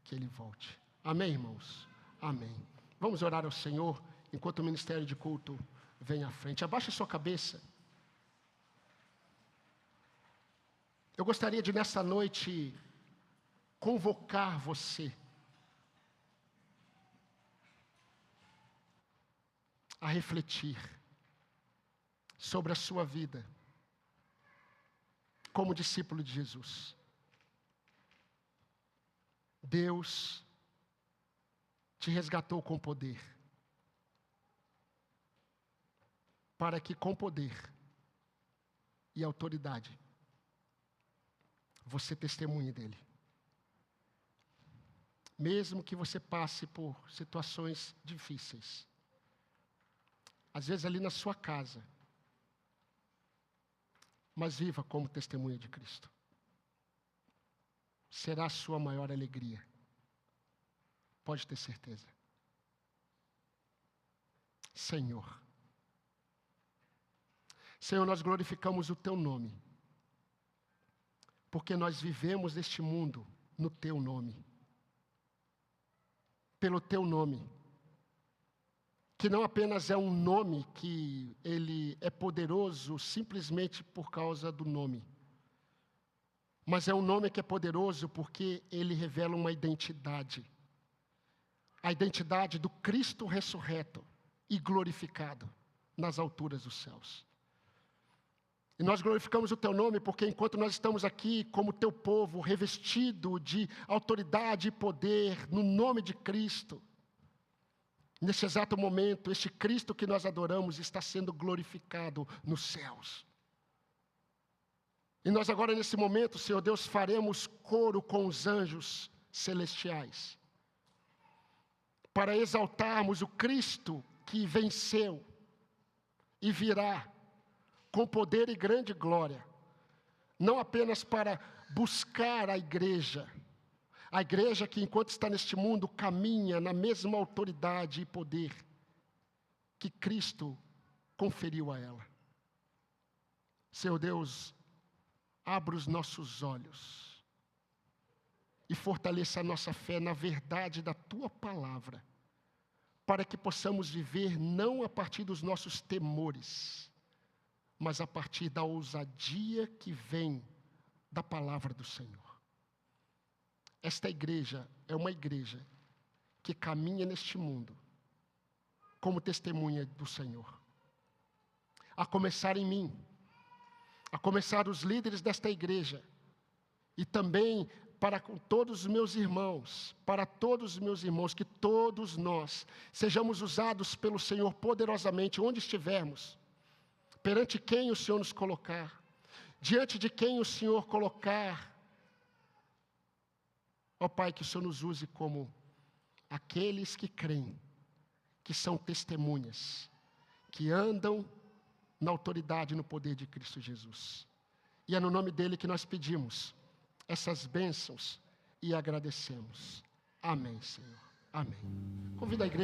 que Ele volte. Amém, irmãos? Amém. Vamos orar ao Senhor enquanto o ministério de culto vem à frente. Abaixe sua cabeça. Eu gostaria de, nessa noite, convocar você a refletir sobre a sua vida como discípulo de Jesus. Deus te resgatou com poder, para que com poder e autoridade você testemunhe dele. Mesmo que você passe por situações difíceis, às vezes ali na sua casa, mas viva como testemunha de Cristo. Será a sua maior alegria. Pode ter certeza. Senhor, nós glorificamos o Teu nome, porque nós vivemos neste mundo no Teu nome. Pelo Teu nome, que não apenas é um nome que ele é poderoso simplesmente por causa do nome, mas é um nome que é poderoso porque ele revela uma identidade. A identidade do Cristo ressurreto e glorificado nas alturas dos céus. E nós glorificamos o Teu nome porque enquanto nós estamos aqui como Teu povo, revestido de autoridade e poder no nome de Cristo, nesse exato momento, este Cristo que nós adoramos está sendo glorificado nos céus. E nós agora nesse momento, Senhor Deus, faremos coro com os anjos celestiais, para exaltarmos o Cristo que venceu e virá com poder e grande glória, não apenas para buscar a igreja que enquanto está neste mundo caminha na mesma autoridade e poder que Cristo conferiu a ela. Senhor Deus, abra os nossos olhos e fortaleça a nossa fé na verdade da Tua palavra, para que possamos viver não a partir dos nossos temores, mas a partir da ousadia que vem da palavra do Senhor. Esta igreja é uma igreja que caminha neste mundo como testemunha do Senhor. A começar em mim, a começar os líderes desta igreja, e também para com todos os meus irmãos, que todos nós sejamos usados pelo Senhor poderosamente onde estivermos, perante quem o Senhor nos colocar, diante de quem o Senhor colocar, ó Pai, que o Senhor nos use como aqueles que creem, que são testemunhas, que andam na autoridade e no poder de Cristo Jesus. E é no nome dele que nós pedimos essas bênçãos e agradecemos. Amém, Senhor. Amém. Convido a igreja.